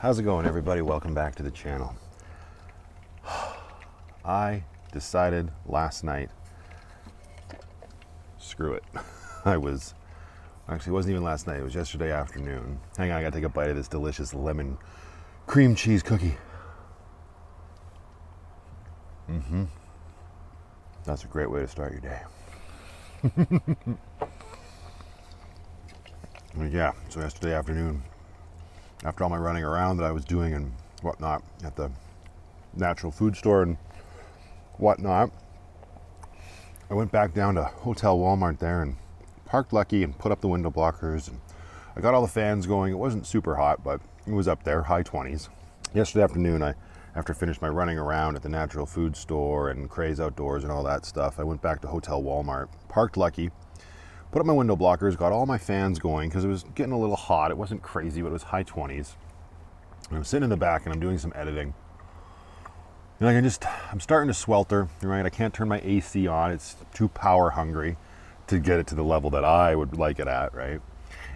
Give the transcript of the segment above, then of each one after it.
How's it going, everybody? Welcome back to the channel. I decided last night, screw it. Actually, it wasn't even last night, it was yesterday afternoon. Hang on, I gotta take a bite of this delicious lemon cream cheese cookie. That's a great way to start your day. Yeah, so yesterday afternoon, after all my running around that I was doing and whatnot at the natural food store and whatnot, I went back down to Hotel Walmart there and parked lucky and put up the window blockers, and I got all the fans going. It wasn't super hot, but it was up there, high 20s. Yesterday afternoon, after I finished my running around at the natural food store and Craze outdoors and all that stuff, I went back to Hotel Walmart, parked lucky, put up my window blockers, got all my fans going because it was getting a little hot. It wasn't crazy, but it was high 20s. And I'm sitting in the back and I'm doing some editing. And I'm starting to swelter, right? I can't turn my AC on. It's too power hungry to get it to the level that I would like it at, right?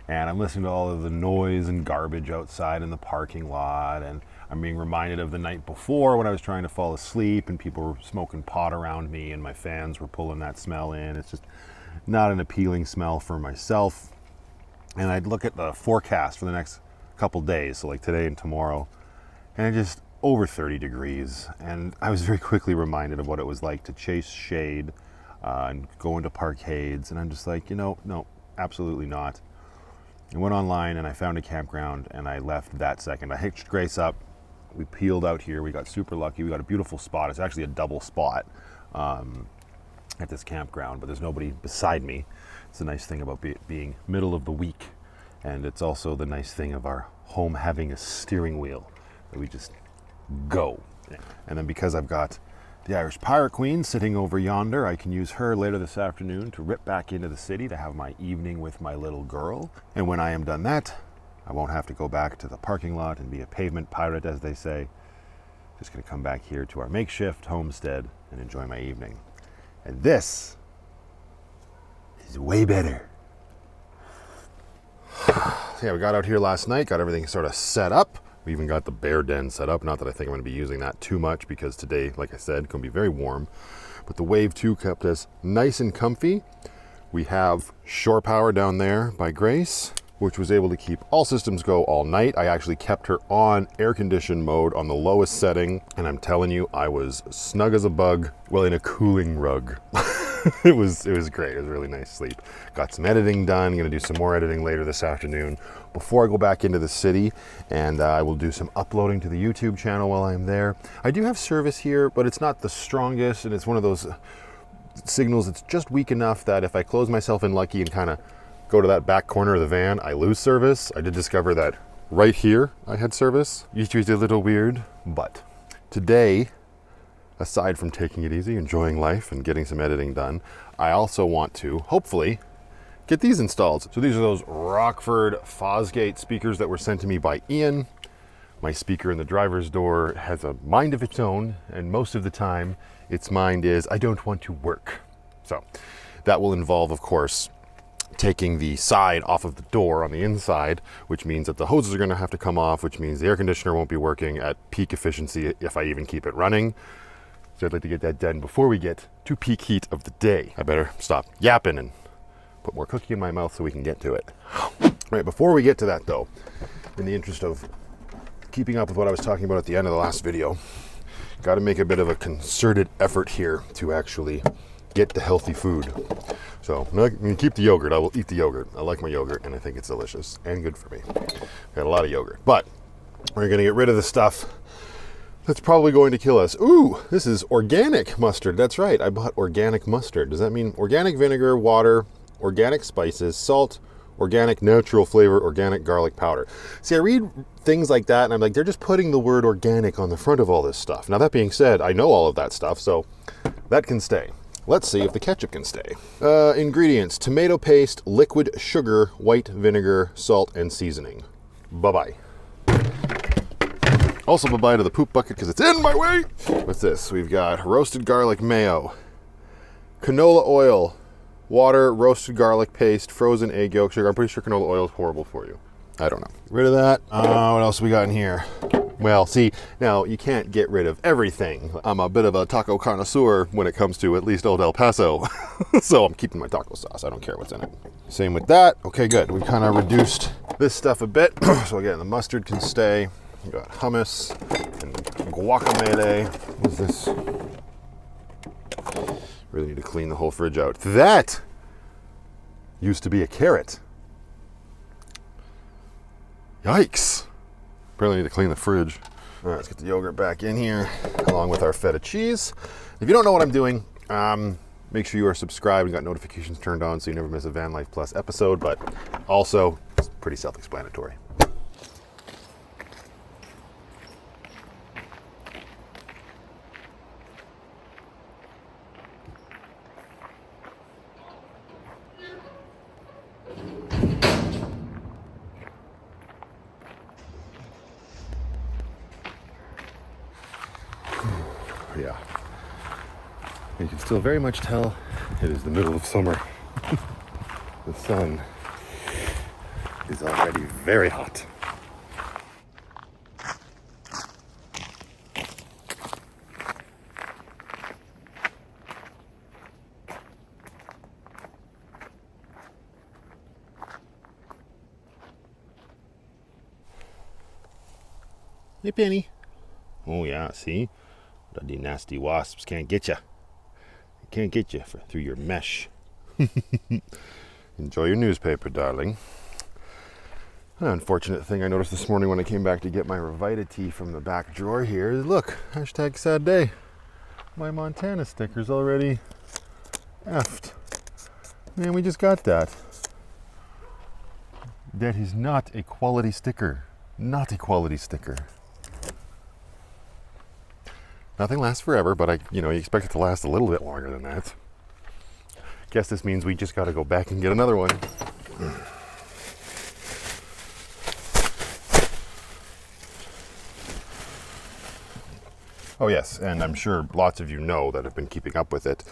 And I'm listening to all of the noise and garbage outside in the parking lot, and I'm being reminded of the night before when I was trying to fall asleep and people were smoking pot around me and my fans were pulling that smell in. It's just not an appealing smell for myself. And I'd look at the forecast for the next couple days, so like today and tomorrow, and it just over 30 degrees. And I was very quickly reminded of what it was like to chase shade and go into parkades. And I'm just like, no, absolutely not. I went online and I found a campground and I left that second. I hitched Grace up. We peeled out here. We got super lucky. We got a beautiful spot. It's actually a double spot at this campground, but there's nobody beside me. It's the nice thing about being middle of the week. And it's also the nice thing of our home having a steering wheel that we just go. And then because I've got the Irish Pirate Queen sitting over yonder, I can use her later this afternoon to rip back into the city to have my evening with my little girl. And when I am done that, I won't have to go back to the parking lot and be a pavement pirate, as they say. Just gonna come back here to our makeshift homestead and enjoy my evening. And this is way better. So yeah, we got out here last night, got everything sort of set up. We even got the bear den set up. Not that I think I'm going to be using that too much because today, like I said, it's going to be very warm. But the Wave 2 kept us nice and comfy. We have shore power down there by Grace, which was able to keep all systems go all night. I actually kept her on air condition mode on the lowest setting. And I'm telling you, I was snug as a bug, well, in a cooling rug. It was great. It was a really nice sleep. Got some editing done. Going to do some more editing later this afternoon before I go back into the city, and I will do some uploading to the YouTube channel while I'm there. I do have service here, but it's not the strongest, and it's one of those signals that's just weak enough that if I close myself in lucky and kind of go to that back corner of the van, I lose service. I did discover that right here I had service. Usually it's a little weird, but today, aside from taking it easy, enjoying life, and getting some editing done, I also want to, hopefully, get these installed. So these are those Rockford Fosgate speakers that were sent to me by Ian. My speaker in the driver's door has a mind of its own, and most of the time, its mind is, I don't want to work. So that will involve, of course, taking the side off of the door on the inside, which means that the hoses are going to have to come off, which means the air conditioner won't be working at peak efficiency if I even keep it running. So I'd like to get that done before we get to peak heat of the day. I better stop yapping and put more cookie in my mouth so we can get to it. Right, before we get to that though, in the interest of keeping up with what I was talking about at the end of the last video, got to make a bit of a concerted effort here to actually get the healthy food. So I'm going to keep the yogurt. I will eat the yogurt. I like my yogurt and I think it's delicious and good for me. Got a lot of yogurt, but we're going to get rid of the stuff that's probably going to kill us. Ooh, this is organic mustard. That's right, I bought organic mustard. Does that mean organic vinegar, water, organic spices, salt, organic natural flavor, organic garlic powder? See, I read things like that and I'm like, they're just putting the word organic on the front of all this stuff. Now that being said, I know all of that stuff, so that can stay. Let's see if the ketchup can stay. Ingredients: tomato paste, liquid sugar, white vinegar, salt, and seasoning. Bye-bye. Also bye-bye to the poop bucket because it's in my way. What's this? We've got roasted garlic mayo, canola oil, water, roasted garlic paste, frozen egg yolk, sugar. I'm pretty sure canola oil is horrible for you. I don't know. Get rid of that. What else we got in here? Well, see, now you can't get rid of everything. I'm a bit of a taco connoisseur when it comes to at least Old El Paso. So I'm keeping my taco sauce. I don't care what's in it. Same with that. Okay, good. We've kind of reduced this stuff a bit. So again, the mustard can stay. We got hummus and guacamole. What's this? Really need to clean the whole fridge out. That used to be a carrot. Yikes. Apparently need to clean the fridge. All right, let's get the yogurt back in here along with our feta cheese. If you don't know what I'm doing, make sure you are subscribed and got notifications turned on so you never miss a Vanlife Plus episode, but also it's pretty self-explanatory. Yeah, you can still very much tell it is the middle of summer. The sun is already very hot. Hey, Penny. Oh yeah, see? The nasty wasps can't get you. They can't get you through your mesh. Enjoy your newspaper, darling. An unfortunate thing I noticed this morning when I came back to get my Revita tea from the back drawer here is, look, hashtag sad day. My Montana sticker's already effed. Man, we just got that. That is not a quality sticker. Not a quality sticker. Nothing lasts forever, but you expect it to last a little bit longer than that. Guess this means we just got to go back and get another one. Oh yes, and I'm sure lots of you know that have been keeping up with it,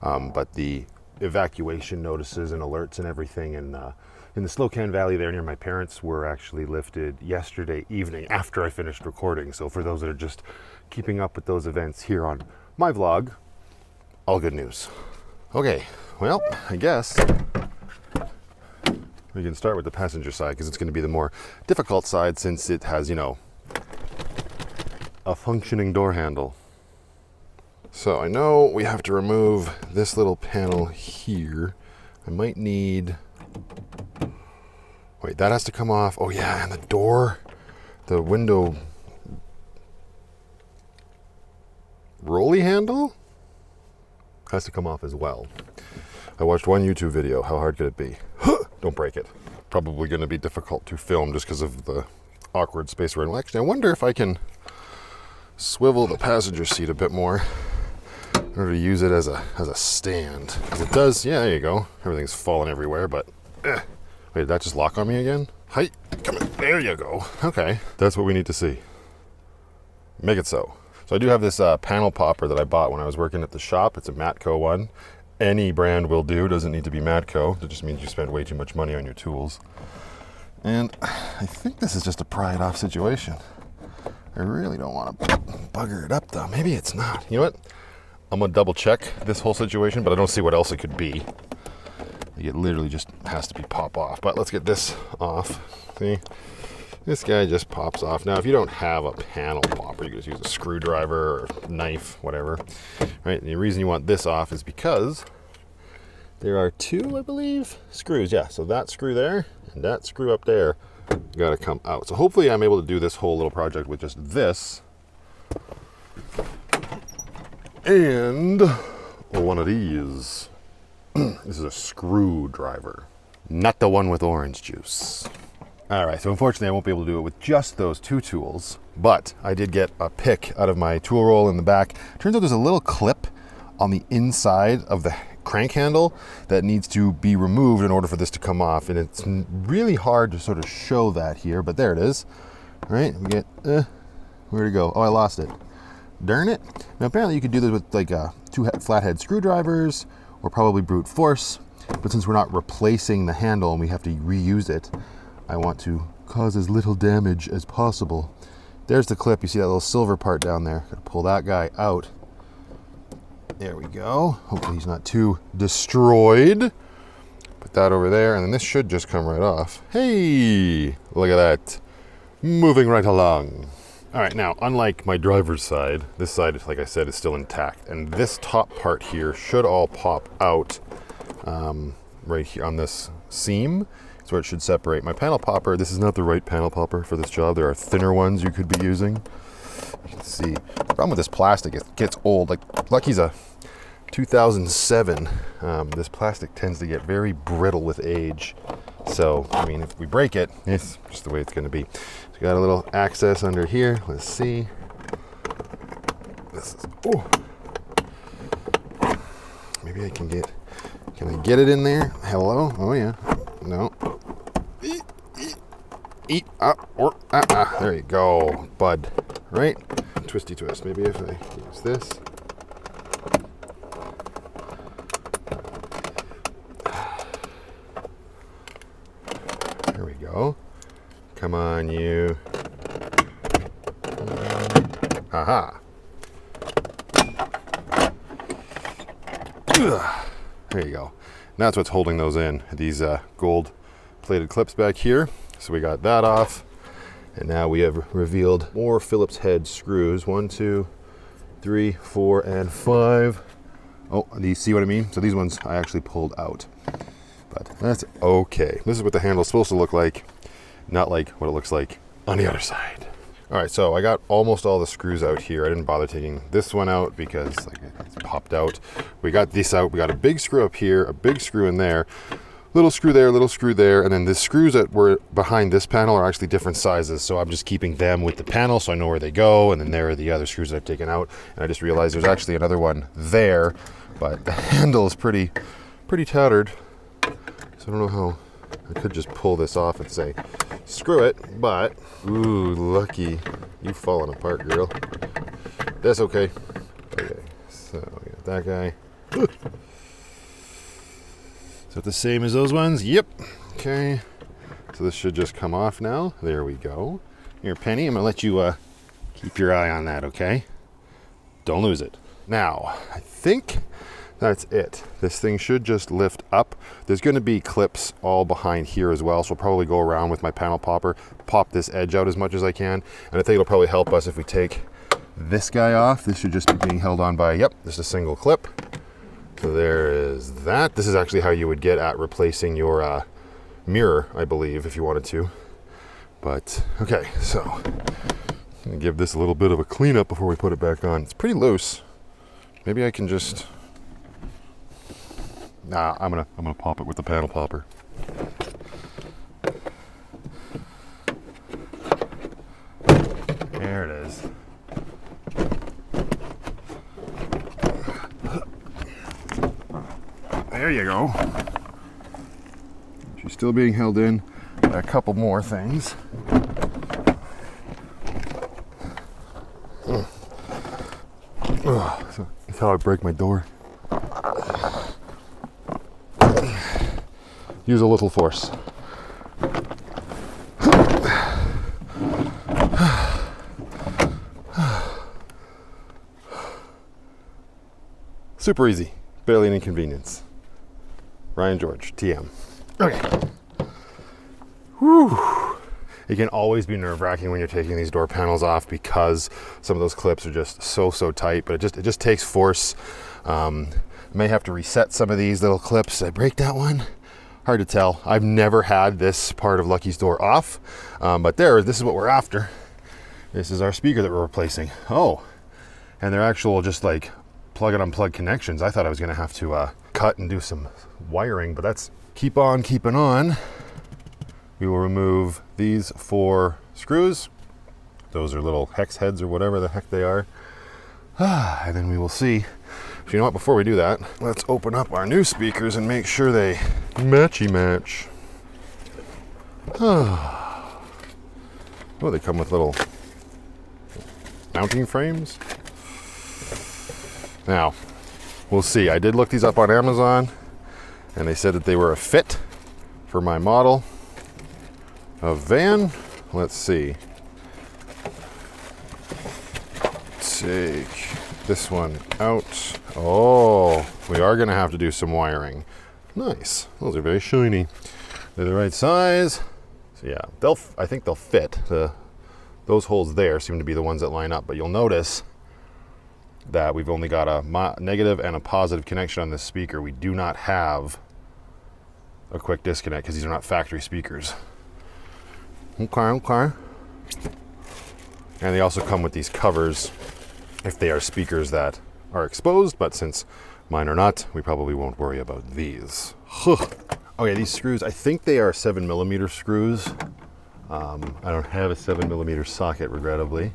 but the evacuation notices and alerts and everything in the Slocan Valley there near my parents were actually lifted yesterday evening after I finished recording. So for those that are just keeping up with those events here on my vlog, all good news. Okay, well, I guess we can start with the passenger side because it's going to be the more difficult side since it has, a functioning door handle. So I know we have to remove this little panel here. I might need... Wait, that has to come off. Oh yeah, and the window rolly handle has to come off as well. I watched one YouTube video. How hard could it be? Don't break it. Probably going to be difficult to film just because of the awkward space we're in. Well, actually, I wonder if I can swivel the passenger seat a bit more in order to use it as a stand. Because it does, yeah, there you go. Everything's falling everywhere, but wait, did that just lock on me again? Hi, come in. There you go. Okay, that's what we need to see. Make it so. So I do have this panel popper that I bought when I was working at the shop. It's a Matco one. Any brand will do, doesn't need to be Matco. It just means you spend way too much money on your tools. And I think this is just a pry it off situation. I really don't want to bugger it up though. Maybe it's not. You know what? I'm gonna double check this whole situation, but I don't see what else it could be. It literally just has to be pop off. But let's get this off. See? This guy just pops off. Now, if you don't have a panel popper, you can just use a screwdriver or knife, whatever. Right? And the reason you want this off is because there are two, I believe, screws. Yeah, so that screw there and that screw up there got to come out. So hopefully I'm able to do this whole little project with just this and one of these. This is a screwdriver, not the one with orange juice. All right, so unfortunately I won't be able to do it with just those two tools, but I did get a pick out of my tool roll in the back. Turns out there's a little clip on the inside of the crank handle that needs to be removed in order for this to come off, and it's really hard to sort of show that here, but there it is. All right, we get, where'd it go? Oh, I lost it. Darn it. Now apparently you could do this with like two flathead screwdrivers or probably brute force, but since we're not replacing the handle and we have to reuse it, I want to cause as little damage as possible. There's the clip. You see that little silver part down there. Gotta pull that guy out. There we go. Hopefully he's not too destroyed. Put that over there, and then this should just come right off. Hey, look at that. Moving right along. All right, now, unlike my driver's side, this side, like I said, is still intact. And this top part here should all pop out right here on this seam. That's where it should separate. My panel popper, this is not the right panel popper for this job. There are thinner ones you could be using. You can see, the problem with this plastic, it gets old. Like, Lucky's a 2007. This plastic tends to get very brittle with age. So, I mean, if we break it, it's just the way it's going to be. So we got a little access under here. Let's see. This is, oh. Maybe I can I get it in there? Hello? Oh, yeah. No. Eat up. There you go, bud. Right? Twisty twist. Maybe if I use this. There we go. Come on, you. Aha. There you go. And that's what's holding those in. These gold plated clips back here. So we got that off. And now we have revealed more Phillips head screws. 1, 2, 3, 4, and 5. Oh, do you see what I mean? So these ones I actually pulled out. But that's okay. This is what the handle's supposed to look like, not like what it looks like on the other side. All right, so I got almost all the screws out here. I didn't bother taking this one out because like it's popped out. We got this out. We got a big screw up here, a big screw in there, little screw there, and then the screws that were behind this panel are actually different sizes. So I'm just keeping them with the panel so I know where they go. And then there are the other screws that I've taken out. And I just realized there's actually another one there, but the handle is pretty tattered. So I don't know how, I could just pull this off and say, screw it, but, ooh, Lucky, you've fallen apart, girl. That's okay. Okay, so we got that guy. Is that the same as those ones? Yep. Okay, so this should just come off now. There we go. Here, Penny, I'm gonna let you keep your eye on that, okay? Don't lose it. Now, I think that's it. This thing should just lift up. There's going to be clips all behind here as well, so I'll probably go around with my panel popper, pop this edge out as much as I can, and I think it'll probably help us if we take this guy off. This should just be being held on by, yep, just a single clip. So there is that. This is actually how you would get at replacing your mirror, I believe, if you wanted to. But, okay, so I'm going to give this a little bit of a cleanup before we put it back on. It's pretty loose. Maybe I can just... Nah, I'm gonna pop it with the panel popper. There it is. There you go. She's still being held in by a couple more things. That's how I break my door. Use a little force. Super easy, barely an inconvenience. Ryan George, TM. Okay. Whew. It can always be nerve-wracking when you're taking these door panels off because some of those clips are just so tight, but it just takes force. May have to reset some of these little clips. Did I break that one? Hard to tell. I've never had this part of Lucky's door off, but this is what we're after. This is our speaker that we're replacing. Oh, and they're actual just like plug and unplug connections. I thought I was gonna have to cut and do some wiring, but that's keep on keeping on. We will remove these 4 screws. Those are little hex heads or whatever the heck they are. And then we will see. So you know what, before we do that, let's open up our new speakers and make sure they matchy-match. Oh, they come with little mounting frames. Now, we'll see. I did look these up on Amazon, and they said that they were a fit for my model. a van. Let's see. Take this one out. Oh, we are gonna have to do some wiring. Nice, those are very shiny. They're the right size. So yeah, I think they'll fit. Those holes there seem to be the ones that line up, but you'll notice that we've only got a negative and a positive connection on this speaker. We do not have a quick disconnect because these are not factory speakers. Okay. And they also come with these covers if they are speakers that are exposed, but since mine are not, we probably won't worry about these. Okay, these screws, I think they are 7mm screws. I don't have a 7mm socket, regrettably.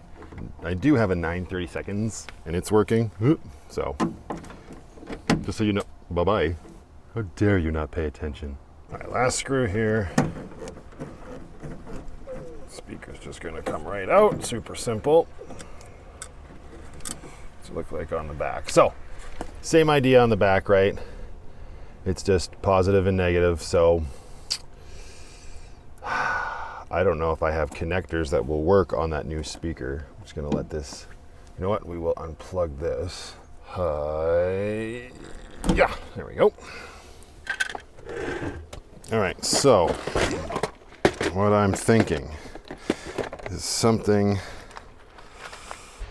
I do have a 9/32, and it's working. So, just so you know, bye-bye. How dare you not pay attention? All right, last screw here. Speaker's just gonna come right out, super simple. It's look like on the back. So, same idea on the back, right? It's just positive and negative, so I don't know if I have connectors that will work on that new speaker. I'm just gonna let this, you know what? We will unplug this. Yeah, there we go. All right, so what I'm thinking is something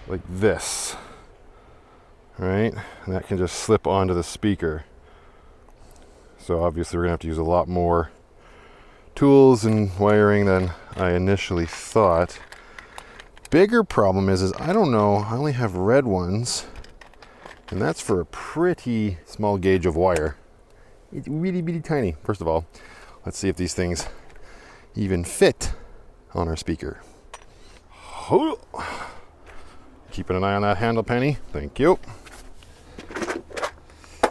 like this, right? And that can just slip onto the speaker. So obviously we're gonna have to use a lot more tools and wiring than I initially thought. Bigger problem is I don't know, I only have red ones, and that's for a pretty small gauge of wire. It's really, really tiny. First of all, let's see if these things even fit on our speaker. Keeping an eye on that handle, Penny. Thank you.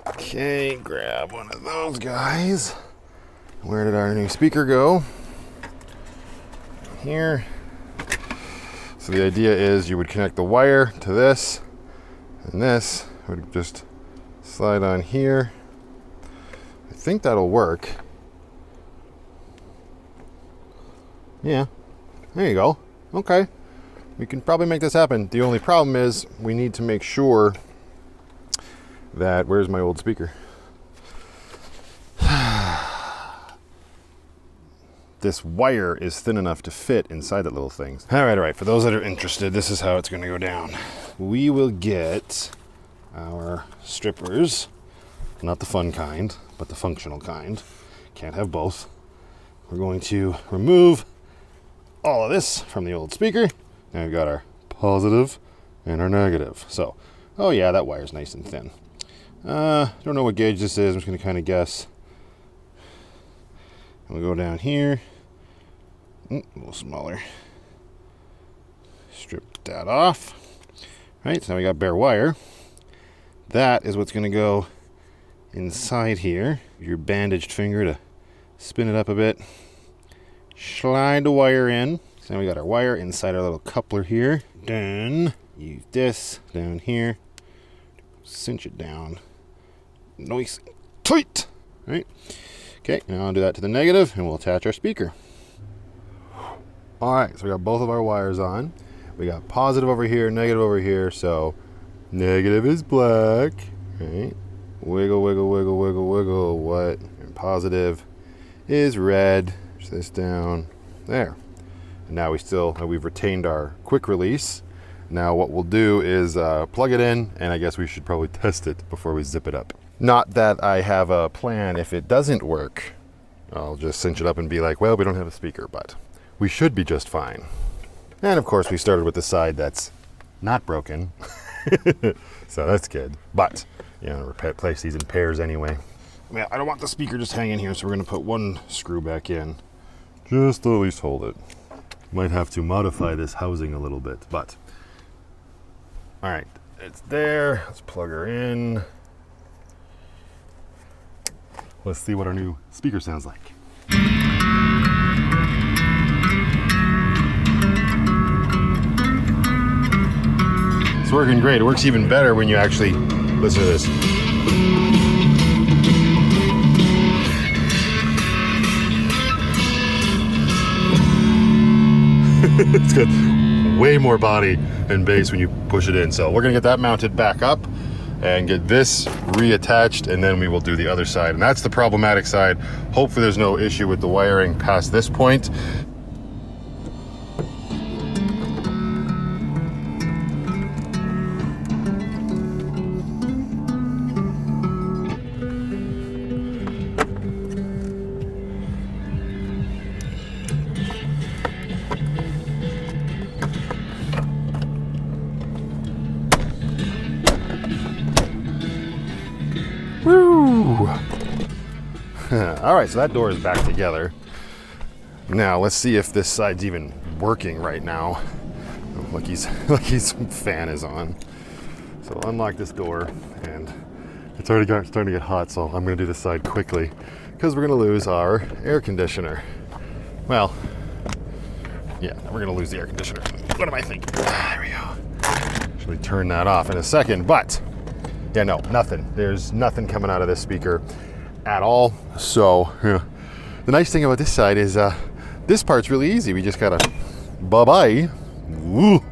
Okay, grab one of those guys. Where did our new speaker go? Here. So the idea is you would connect the wire to this, and this would just slide on here. I think that'll work. Yeah, there you go. Okay, we can probably make this happen. The only problem is we need to make sure that, where's my old speaker? This wire is thin enough to fit inside that little thing. All right, for those that are interested, this is how it's gonna go down. We will get our strippers, not the fun kind, but the functional kind. Can't have both. We're going to remove all of this from the old speaker. Now we've got our positive and our negative. So, oh yeah, that wire's nice and thin. Don't know what gauge this is. I'm just gonna kind of guess. We'll go down here. A little smaller. Strip that off. Right, so now we got bare wire. That is what's gonna go inside here. Your bandaged finger to spin it up a bit. Slide the wire in. So now we got our wire inside our little coupler here. Then use this down here. Cinch it down. Nice and tight. Right. Okay, now I'll do that to the negative and we'll attach our speaker. All right, so we got both of our wires on. We got positive over here, negative over here. So negative is black, right? Wiggle, wiggle, wiggle, wiggle, wiggle. What? And positive is red. Push this down there. And now we've retained our quick release. Now what we'll do is plug it in, and I guess we should probably test it before we zip it up. Not that I have a plan if it doesn't work. I'll just cinch it up and be like, well, we don't have a speaker, but we should be just fine. And of course we started with the side that's not broken. So that's good. But, you know, replace these in pairs anyway. I mean, I don't want the speaker just hanging here, so we're gonna put one screw back in. Just to at least hold it. Might have to modify this housing a little bit, but. All right, it's there. Let's plug her in. Let's see what our new speaker sounds like. It's working great. It works even better when you actually listen to this. It's got way more body and base when you push it in. So we're gonna get that mounted back up and get this reattached, and then we will do the other side. And that's the problematic side. Hopefully there's no issue with the wiring past this point. Woo! All right, so that door is back together. Now let's see if this side's even working right now. Lucky's fan is on. So I'll unlock this door, and it's already starting to get hot, so I'm gonna do this side quickly because we're gonna lose our air conditioner. Well, yeah, we're gonna lose the air conditioner. What am I thinking? There we go. Actually turn that off in a second, but yeah, no, nothing. There's nothing coming out of this speaker at all. So yeah. The nice thing about this side is this part's really easy. We just gotta bye-bye. Woo.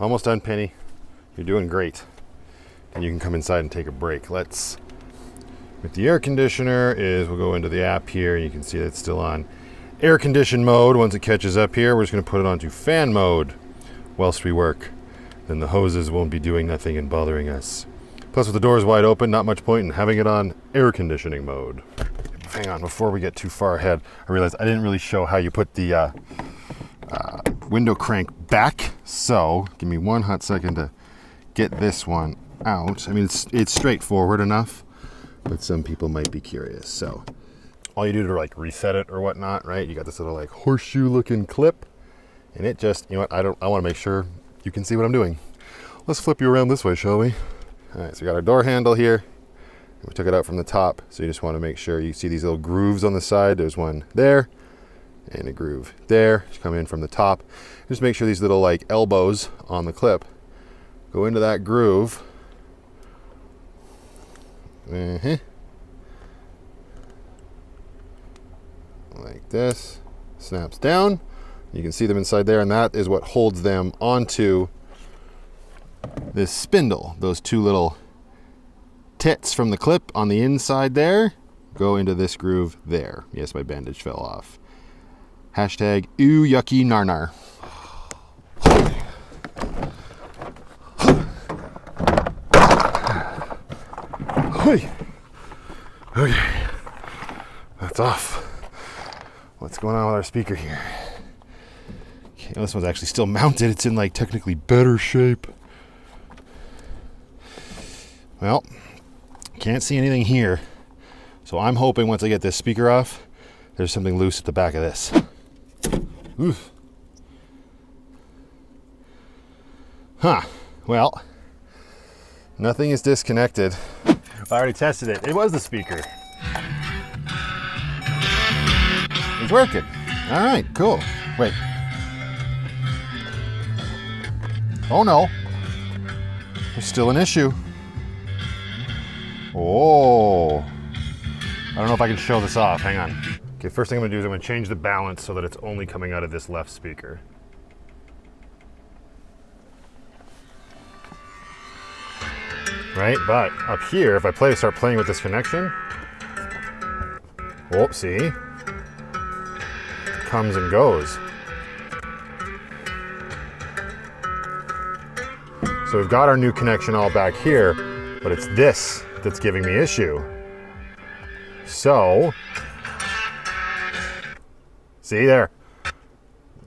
Almost done, Penny. You're doing great. And you can come inside and take a break. With the air conditioner is, we'll go into the app here. You can see that it's still on air condition mode. Once it catches up here, we're just gonna put it onto fan mode whilst we work. Then the hoses won't be doing nothing and bothering us. Plus, with the doors wide open, not much point in having it on air conditioning mode. Hang on, before we get too far ahead, I realized I didn't really show how you put the window crank back. So, give me one hot second to get this one out. I mean, it's straightforward enough, but some people might be curious. So, all you do to like reset it or whatnot, right? You got this little like horseshoe-looking clip, and it just, you know what? I want to make sure you can see what I'm doing. Let's flip you around this way, shall we? All right, so we got our door handle here. We took it out from the top, so you just want to make sure you see these little grooves on the side. There's one there and a groove there. Just come in from the top. Just make sure these little like elbows on the clip go into that groove. Like this. Snaps down. You can see them inside there, and that is what holds them onto this spindle. Those two little tits from the clip on the inside there go into this groove there. Yes, my bandage fell off. Hashtag ooh yucky narnar. Okay, that's off. What's going on with our speaker here? Okay, this one's actually still mounted. It's in like technically better shape. Well, can't see anything here. So I'm hoping once I get this speaker off, there's something loose at the back of this. Oof. Huh. Well, nothing is disconnected. I already tested it. It was the speaker. It's working. All right, cool. Wait. Oh no. There's still an issue. Oh. I don't know if I can show this off. Hang on. Okay, first thing I'm gonna do is I'm gonna change the balance so that it's only coming out of this left speaker. Right, but up here, if I start playing with this connection, oh, see? It comes and goes. So we've got our new connection all back here, but it's this that's giving me issue. So, see there?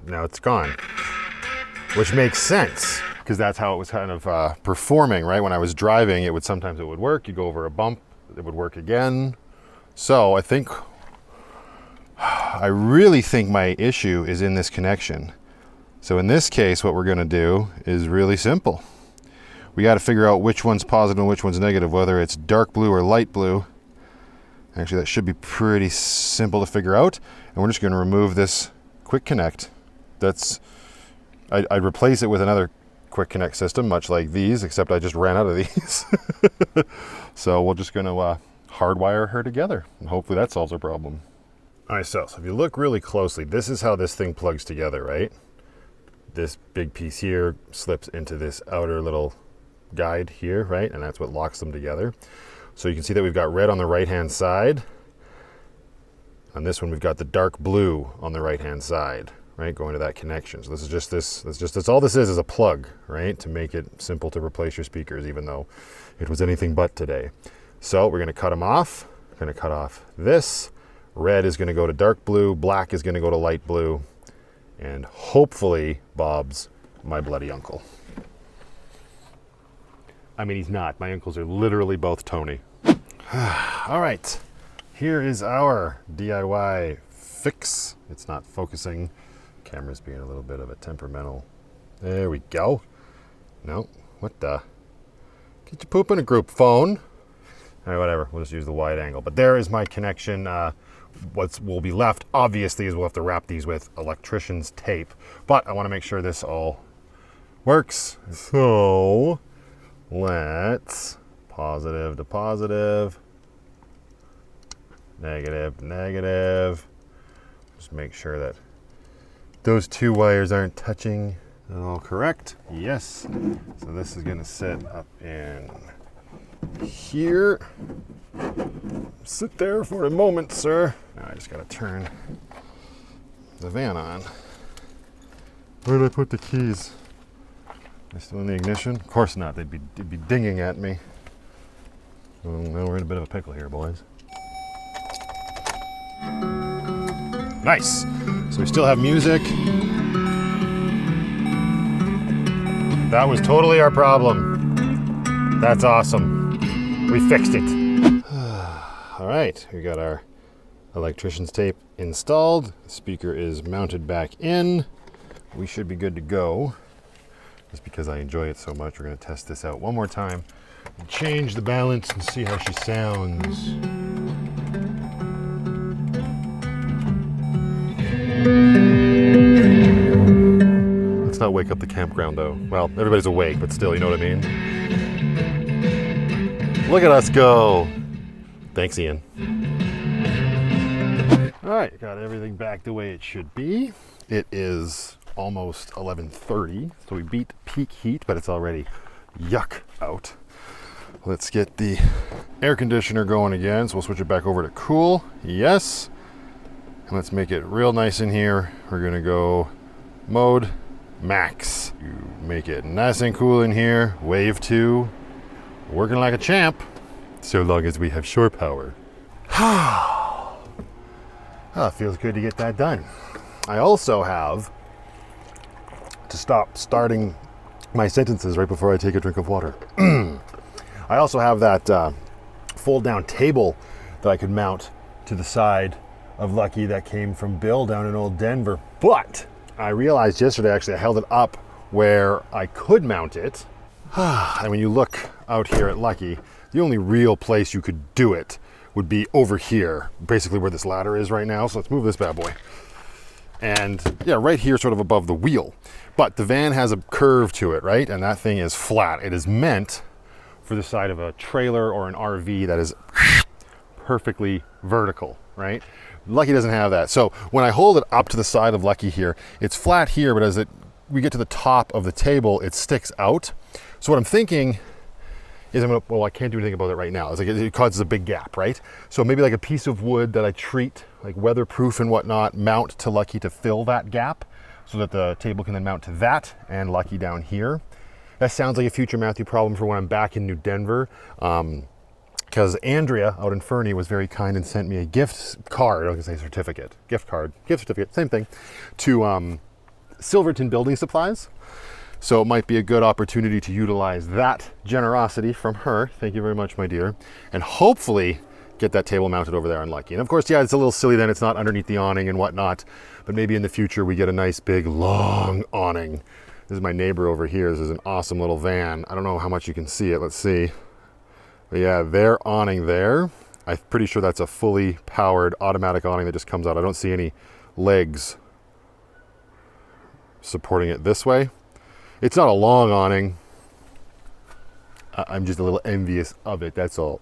Now it's gone, which makes sense because that's how it was kind of performing, right? When I was driving, sometimes it would work. You go over a bump, it would work again. So I really think my issue is in this connection. So in this case, what we're gonna do is really simple. We gotta figure out which one's positive and which one's negative, whether it's dark blue or light blue. Actually, that should be pretty simple to figure out. And we're just gonna remove this quick connect. I'd replace it with another quick connect system, much like these, except I just ran out of these. So we're just gonna hardwire her together, and hopefully that solves our problem. All right, so if you look really closely, this is how this thing plugs together, right? this big piece here slips into this outer little guide here, right? And that's what locks them together. So you can see that we've got red on the right-hand side. On this one, we've got the dark blue on the right-hand side, right? Going to that connection. So this is just that's all this is a plug, right? To make it simple to replace your speakers, even though it was anything but today. So we're gonna cut them off. We're gonna cut off this. Red is gonna go to dark blue, black is gonna go to light blue, and hopefully Bob's my bloody uncle. I mean, he's not. My uncles are literally both Tony. All right, here is our DIY fix. It's not focusing. Camera's being a little bit of a temperamental. There we go. No, what the? Get your poop in a group phone. All right, whatever, we'll just use the wide angle. But there is my connection. What will be left, obviously, is we'll have to wrap these with electrician's tape. But I wanna make sure this all works. So, let's positive to positive, negative to negative. Just make sure that those two wires aren't touching. All correct? Yes. So this is gonna sit up in here. Sit there for a moment, sir. Now I just gotta turn the van on. Where did I put the keys? Are they still in the ignition? Of course not. They'd be dinging at me. Well, now we're in a bit of a pickle here, boys. Nice. So we still have music. That was totally our problem. That's awesome. We fixed it. All right, we got our electrician's tape installed. The speaker is mounted back in. We should be good to go. Just because I enjoy it so much, we're gonna test this out one more time. Change the balance and see how she sounds. Let's not wake up the campground though. Well, everybody's awake, but still, you know what I mean? Look at us go. Thanks, Ian. All right, got everything back the way it should be. It is almost 11:30, so we beat peak heat, but it's already yuck out. Let's get the air conditioner going again. So we'll switch it back over to cool. Yes. And let's make it real nice in here. We're gonna go mode max. You make it nice and cool in here. Wave 2, working like a champ. So long as we have shore power. Oh, it feels good to get that done. I also have to stop starting my sentences right before I take a drink of water. I also have that fold down table that I could mount to the side of Lucky that came from Bill down in old Denver. But I realized yesterday, actually, I held it up where I could mount it. And when you look out here at Lucky, the only real place you could do it would be over here, basically where this ladder is right now. So let's move this bad boy. And yeah, right here, sort of above the wheel. But the van has a curve to it, right? And that thing is flat. It is meant for the side of a trailer or an RV that is perfectly vertical, right? Lucky doesn't have that. So when I hold it up to the side of Lucky here, it's flat here, but as we get to the top of the table, it sticks out. So what I'm thinking is I can't do anything about it right now. It's like it causes a big gap, right? So maybe like a piece of wood that I treat like weatherproof and whatnot, mount to Lucky to fill that gap so that the table can then mount to that and Lucky down here. That sounds like a future Matthew problem for when I'm back in New Denver. Because Andrea out in Fernie was very kind and sent me a gift card, I was gonna say certificate, gift certificate, same thing, to Silverton Building Supplies. So it might be a good opportunity to utilize that generosity from her. Thank you very much, my dear. And hopefully get that table mounted over there on Lucky. And of course, yeah, it's a little silly then, it's not underneath the awning and whatnot, but maybe in the future we get a nice big long awning. This is my neighbor over here. This is an awesome little van. I don't know how much you can see it, let's see. But yeah, their awning there, I'm pretty sure that's a fully powered automatic awning that just comes out. I don't see any legs supporting it this way. It's not a long awning. I'm just a little envious of it, that's all.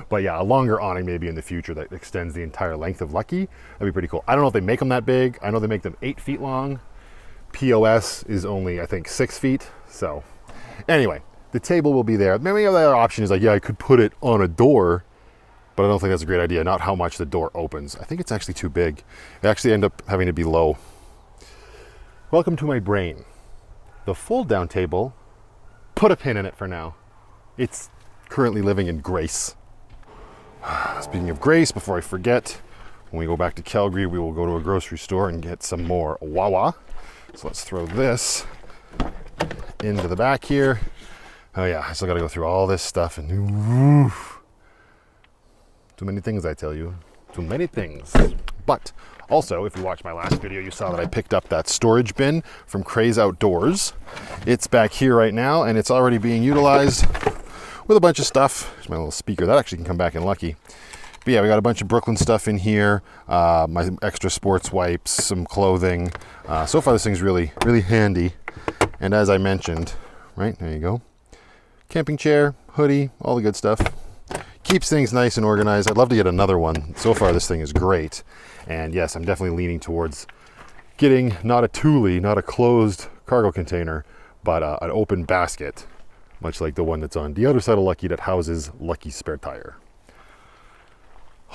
But yeah, a longer awning maybe in the future that extends the entire length of Lucky. That'd be pretty cool. I don't know if they make them that big. I know they make them 8 feet long. POS is only, I think, 6 feet. So anyway, the table will be there. Maybe the other option is like, yeah, I could put it on a door, but I don't think that's a great idea. Not how much the door opens. I think it's actually too big. It actually end up having to be low. Welcome to my brain. The fold down table, put a pin in it for now. It's currently living in grace. Speaking of grace, before I forget, when we go back to Calgary, we will go to a grocery store and get some more Wawa. So let's throw this into the back here. Oh yeah, I still gotta go through all this stuff and too many things, I tell you. Too many things. But also, if you watched my last video, you saw that I picked up that storage bin from Craze Outdoors. It's back here right now, and it's already being utilized with a bunch of stuff. There's my little speaker. That actually can come back in lucky. But yeah, we got a bunch of Brooklyn stuff in here. My extra sports wipes, some clothing. So far, this thing's really, really handy. And as I mentioned, right, there you go. Camping chair, hoodie, all the good stuff. Keeps things nice and organized. I'd love to get another one. So far, this thing is great. And yes, I'm definitely leaning towards getting not a Thule, not a closed cargo container, but an open basket, much like the one that's on the other side of Lucky that houses Lucky's spare tire.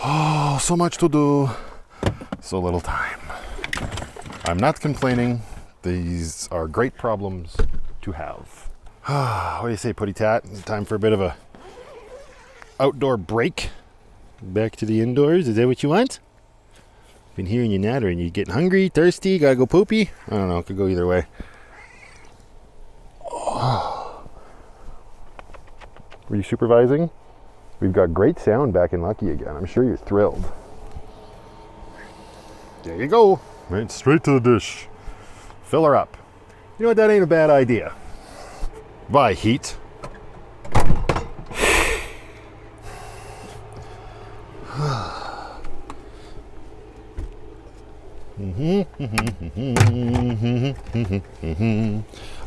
Oh, so much to do, so little time. I'm not complaining. These are great problems to have. What do you say, Putty Tat? Time for a bit of a outdoor break. Back to the indoors. Is that what you want? Been hearing you nattering. You getting hungry, thirsty, gotta go poopy? I don't know. It could go either way. Oh. Were you supervising? We've got great sound back in Lucky again. I'm sure you're thrilled. There you go. Right straight to the dish. Fill her up. You know what? That ain't a bad idea. Bye, heat.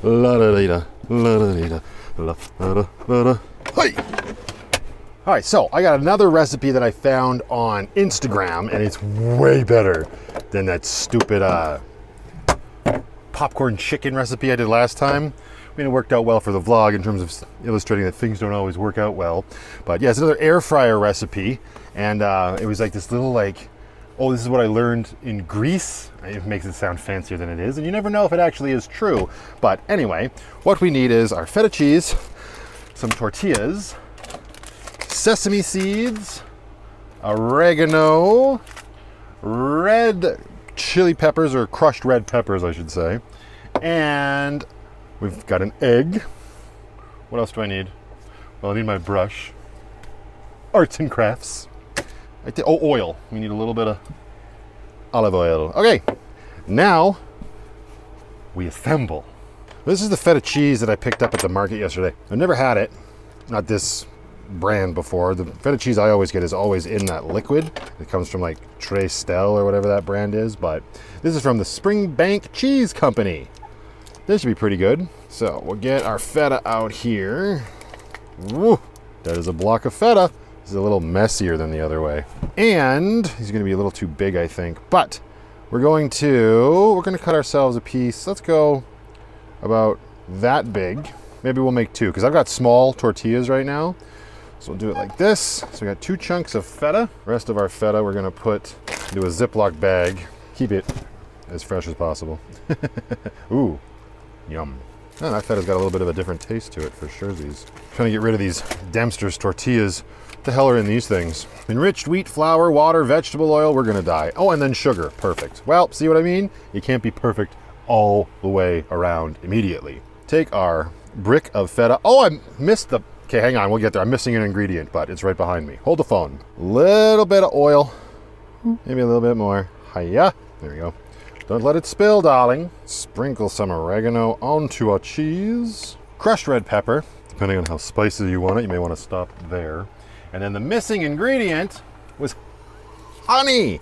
La da da la da da la da da. Hey! All right, so I got another recipe that I found on Instagram, and it's way better than that stupid popcorn chicken recipe I did last time. I mean, it worked out well for the vlog in terms of illustrating that things don't always work out well. But yeah, it's another air fryer recipe, and it was like this little like, oh, this is what I learned in Greece. It makes it sound fancier than it is, and you never know if it actually is true. But anyway, what we need is our feta cheese, some tortillas, sesame seeds, oregano, red chili peppers, or crushed red peppers, I should say, and we've got an egg. What else do I need? Well, I need my brush. Arts and crafts. Oil. We need a little bit of olive oil. Okay, now we assemble. This is the feta cheese that I picked up at the market yesterday. I've never had it, not this brand before. The feta cheese I always get is always in that liquid. It comes from like Craze or whatever that brand is, but this is from the Springbank Cheese Company. This should be pretty good. So we'll get our feta out here. Woo, that is a block of feta. This is a little messier than the other way. And he's gonna be a little too big, I think, but we're gonna cut ourselves a piece. Let's go about that big. Maybe we'll make two, because I've got small tortillas right now. So we'll do it like this. So we got 2 chunks of feta. The rest of our feta we're gonna put into a Ziploc bag. Keep it as fresh as possible. Ooh, yum. Oh, that feta's got a little bit of a different taste to it for sure. Trying to get rid of these Dempster's tortillas. What the hell are in these things? Enriched wheat flour, water, vegetable oil, we're gonna die. Oh, and then sugar, perfect. Well, see what I mean? You can't be perfect all the way around immediately. Take our brick of feta. Oh, I missed the, okay, hang on, we'll get there. I'm missing an ingredient, but it's right behind me. Hold the phone. Little bit of oil, maybe a little bit more. Hiya, there we go. Don't let it spill, darling. Sprinkle some oregano onto our cheese. Crushed red pepper, depending on how spicy you want it, you may want to stop there. And then the missing ingredient was honey.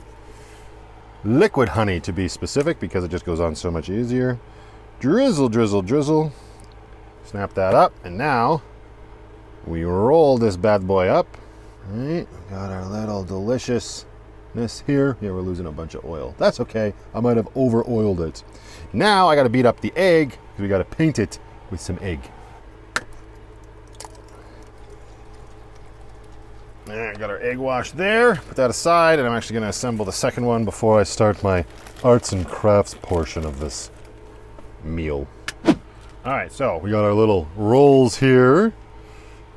Liquid honey, to be specific, because it just goes on so much easier. Drizzle, drizzle, drizzle. Snap that up, and now we roll this bad boy up. All right, got our little delicious This here, yeah, we're losing a bunch of oil. That's okay. I might have over-oiled it. Now I got to beat up the egg because we got to paint it with some egg. There, got our egg wash there. Put that aside, and I'm actually going to assemble the second one before I start my arts and crafts portion of this meal. All right, so we got our little rolls here.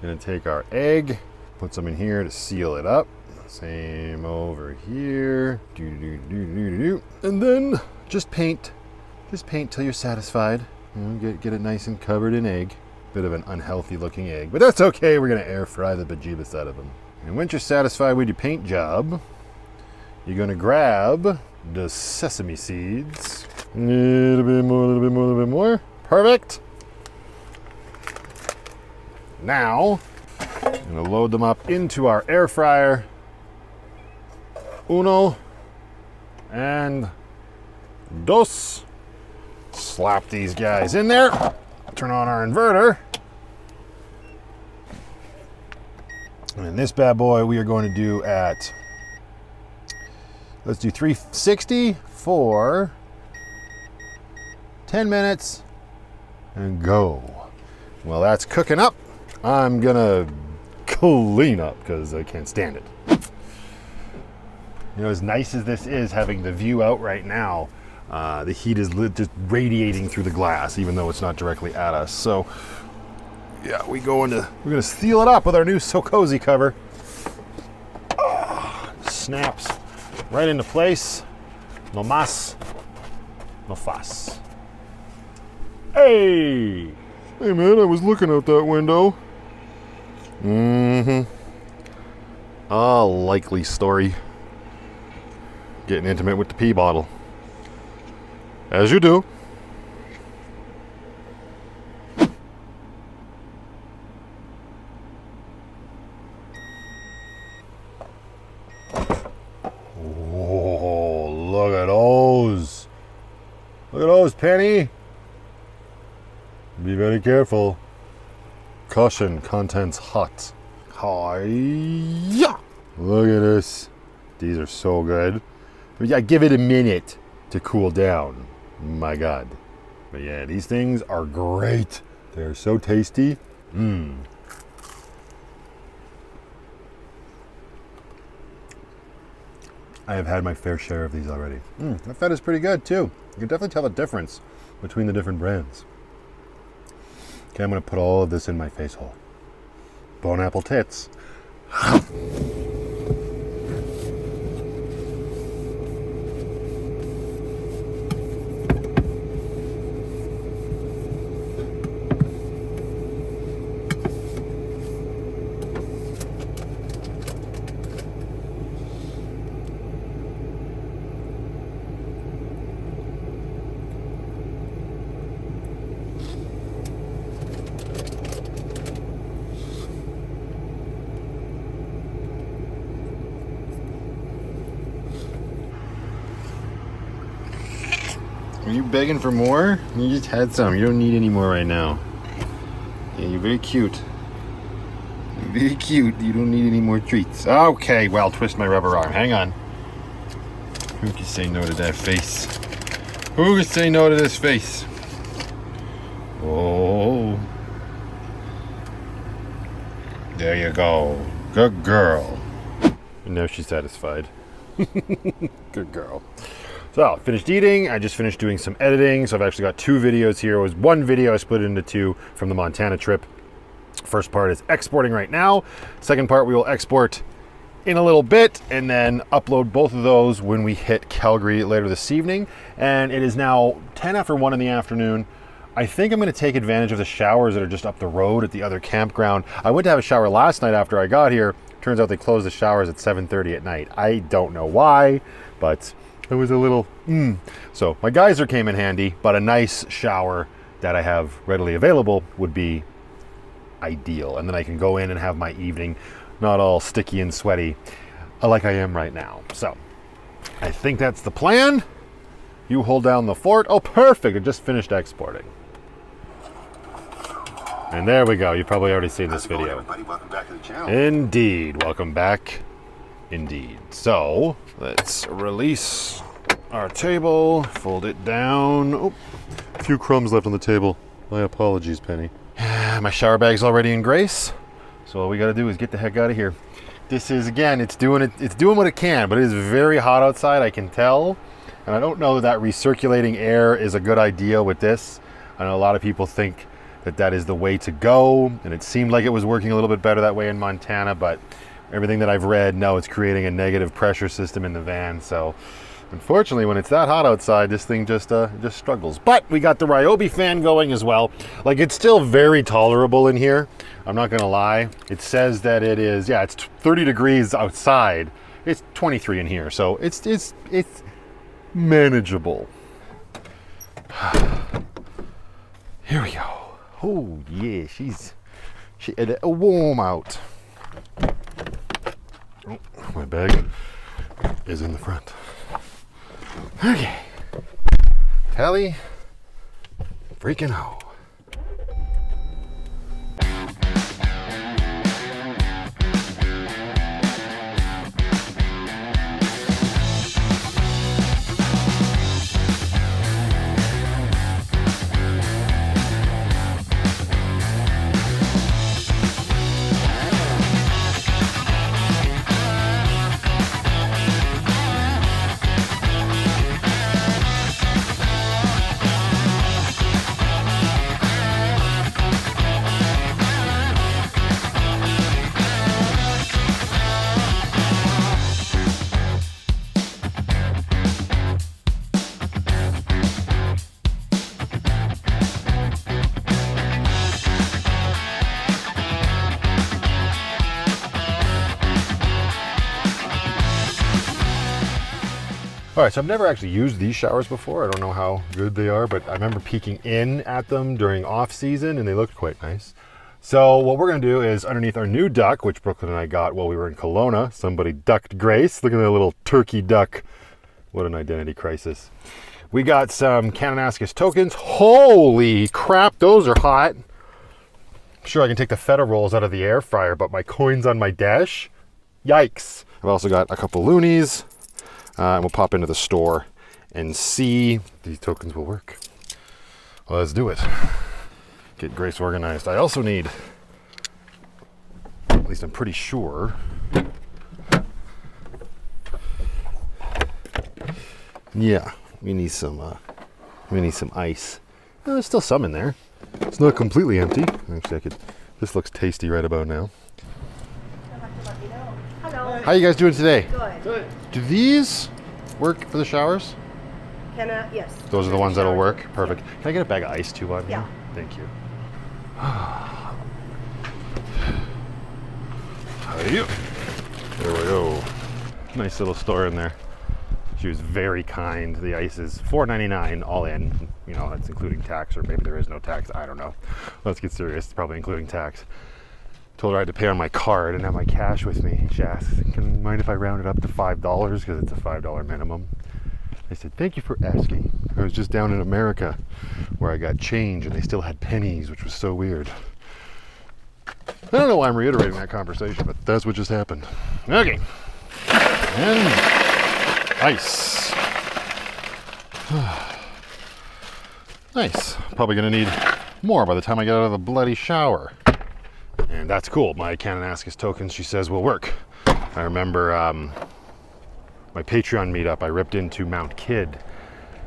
Gonna take our egg, put some in here to seal it up. Same over here. And then just paint. Just paint till you're satisfied. You know, get it nice and covered in egg. Bit of an unhealthy looking egg, but that's okay. We're gonna air fry the bejeebus out of them. And once you're satisfied with your paint job, you're gonna grab the sesame seeds. A little bit more, a little bit more, a little bit more. Perfect. Now, I'm gonna load them up into our air fryer. Uno and dos. Slap these guys in there. Turn on our inverter. And this bad boy we are going to do at, let's do 360 for 10 minutes and go. Well, that's cooking up. I'm gonna clean up because I can't stand it. You know, as nice as this is, having the view out right now, the heat is just radiating through the glass, even though it's not directly at us. So, yeah, we're gonna seal it up with our new So Cozy cover. Snaps right into place. No mas, no fas. Hey! Hey man, I was looking out that window. A likely story. Getting intimate with the pee bottle. As you do. Oh, look at those. Look at those, Penny. Be very careful. Caution, contents hot. Hi-ya! Look at this. These are so good. But yeah, give it a minute to cool down. My God. But yeah, these things are great. They're so tasty. I have had my fair share of these already. That feta is pretty good too. You can definitely tell the difference between the different brands. Okay, I'm gonna put all of this in my face hole. Bone apple tits. Are you begging for more? You just had some. You don't need any more right now. Yeah, you're very cute. You're very cute. You don't need any more treats. Okay, well, twist my rubber arm. Hang on. Who can say no to that face? Who can say no to this face? Oh. There you go. Good girl. And now she's satisfied. Good girl. So, finished eating. I just finished doing some editing. So I've actually got 2 videos here. It was one video I split it into 2 from the Montana trip. First part is exporting right now. Second part we will export in a little bit and then upload both of those when we hit Calgary later this evening. And it is now 10 after 1 in the afternoon. I think I'm going to take advantage of the showers that are just up the road at the other campground. I went to have a shower last night after I got here. Turns out they closed the showers at 7:30 at night. I don't know why, but it was a little So my geyser came in handy, but a nice shower that I have readily available would be ideal. And then I can go in and have my evening not all sticky and sweaty like I am right now. So I think that's the plan. You hold down the fort. Oh, perfect. I just finished exporting. And there we go. You've probably already seen this video. Everybody, welcome back to the channel. Indeed. Welcome back. Indeed. So let's release our table, fold it down. Oh, a few crumbs left on the table. My apologies, Penny. My shower bag's already in Grace, so all we gotta do is get the heck out of here. This is, again, it's doing what it can, but it is very hot outside, I can tell. And I don't know that recirculating air is a good idea with this. I know a lot of people think that is the way to go, and it seemed like it was working a little bit better that way in Montana, but everything that I've read, no, it's creating a negative pressure system in the van. So unfortunately, when it's that hot outside, this thing just struggles. But we got the Ryobi fan going as well. Like, it's still very tolerable in here. I'm not gonna lie. It says that it is, yeah, it's 30 degrees outside. It's 23 in here, so it's manageable. Here we go. Oh yeah, she had a warm out. Oh, my bag is in the front. Okay. Tally freaking ho. All right, so I've never actually used these showers before. I don't know how good they are, but I remember peeking in at them during off season and they looked quite nice. So what we're gonna do is underneath our new duck, which Brooklyn and I got while we were in Kelowna, somebody ducked Grace. Look at that little turkey duck. What an identity crisis. We got some Kananaskis tokens. Holy crap, those are hot. I'm sure I can take the feta rolls out of the air fryer, but my coins on my dash, yikes. I've also got a couple loonies. And we'll pop into the store and see if these tokens will work. Well, let's do it. Get Grace organized. I also need, at least I'm pretty sure, yeah, we need some ice. Oh, there's still some in there. It's not completely empty. Actually, this looks tasty right about now. Hello. How you guys doing today? Good. Do these work for the showers? Yes. Those are the ones that'll work? Perfect. Can I get a bag of ice too on Yeah. here? Thank you. There we go. Nice little store in there. She was very kind. The ice is $4.99 all in. You know, that's including tax, or maybe there is no tax. I don't know. Let's get serious. It's probably including tax. Told her I had to pay on my card and have my cash with me. She asked, can you mind if I round it up to $5 because it's a $5 minimum? I said, thank you for asking. I was just down in America where I got change and they still had pennies, which was so weird. I don't know why I'm reiterating that conversation, but that's what just happened. Okay. And ice. Nice. Probably gonna need more by the time I get out of the bloody shower. And that's cool. My Kananaskis tokens, she says, will work. I remember my Patreon meetup, I ripped into Mount Kidd,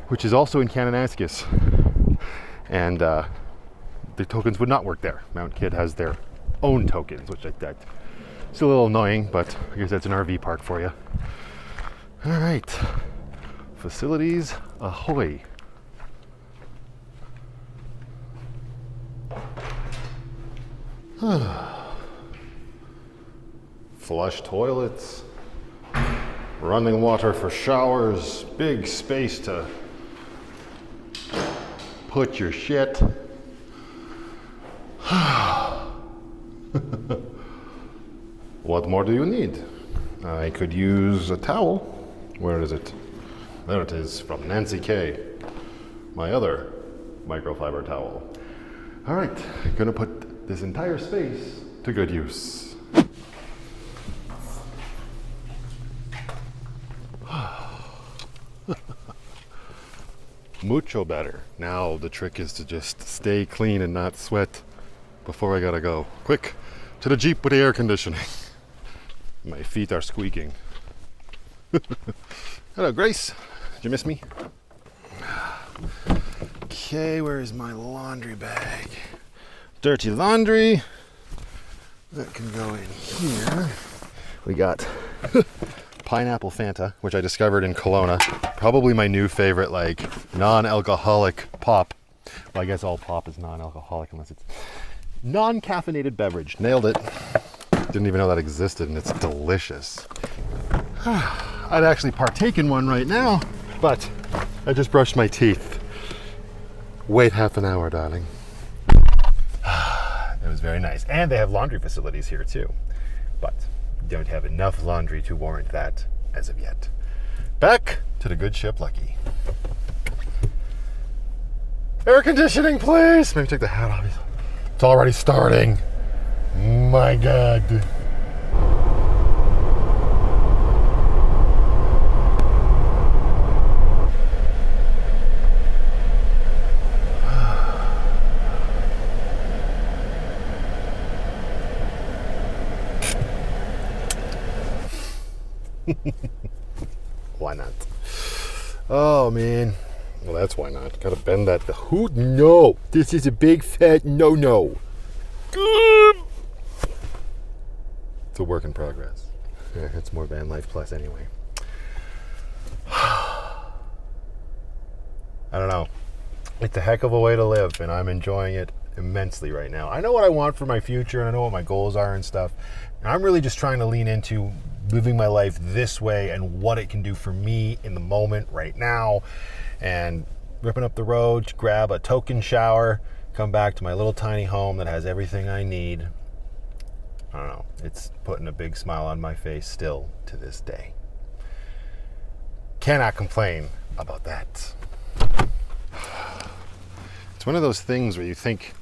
which is also in Kananaskis. And the tokens would not work there. Mount Kidd has their own tokens, which it's a little annoying, but I guess that's an RV park for you. All right. Facilities ahoy. Flush toilets, running water for showers, big space to put your shit. What more do you need? I could use a towel. Where is it? There it is, from Nancy K. My other microfiber towel. All right, gonna put this entire space to good use. mucho better. Now the trick is to just stay clean and not sweat before I gotta go. Quick, to the Jeep with the air conditioning. My feet are squeaking. Hello, Grace. Did you miss me? Okay, where is my laundry bag? Dirty laundry. That can go in here. We got pineapple Fanta, which I discovered in Kelowna. Probably my new favorite, like, non-alcoholic pop. Well, I guess all pop is non-alcoholic unless it's non-caffeinated beverage. Nailed it. Didn't even know that existed, and it's delicious. I'd actually partake in one right now, but I just brushed my teeth. Wait half an hour, darling. It was very nice. And they have laundry facilities here too, but don't have enough laundry to warrant that as of yet. Back to the good ship Lucky. Air conditioning, please. Maybe take the hat off. It's already starting. My God. Why not? Oh man. Well, that's why not. Gotta bend that. Who? No. This is a big fat no. It's a work in progress. Yeah, it's more Vanlife Plus anyway. I don't know. It's a heck of a way to live, and I'm enjoying it immensely right now. I know what I want for my future, and I know what my goals are and stuff. And I'm really just trying to lean into living my life this way and what it can do for me in the moment right now, and ripping up the road to grab a token shower, come back to my little tiny home that has everything I need. I don't know. It's putting a big smile on my face still to this day. Cannot complain about that. It's one of those things where you think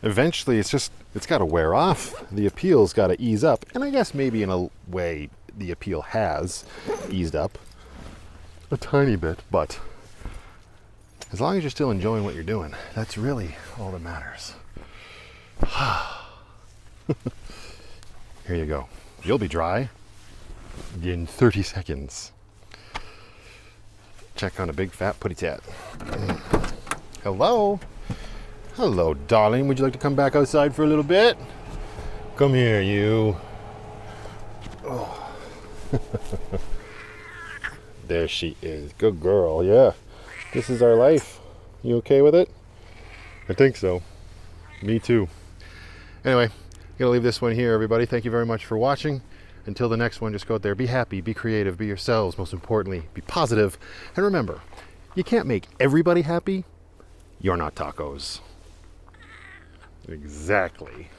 eventually it's got to wear off. The appeal's got to ease up. And I guess maybe in a way the appeal has eased up a tiny bit, but as long as you're still enjoying what you're doing, that's really all that matters. Here you go. You'll be dry in 30 seconds. Check on a big fat putty tat. Hello? Hello, darling. Would you like to come back outside for a little bit? Come here, you. Oh. There she is. Good girl, yeah. This is our life. You okay with it? I think so. Me too. Anyway, gonna leave this one here, everybody. Thank you very much for watching. Until the next one, just go out there, be happy, be creative, be yourselves. Most importantly, be positive. And remember, you can't make everybody happy. You're not tacos. Exactly.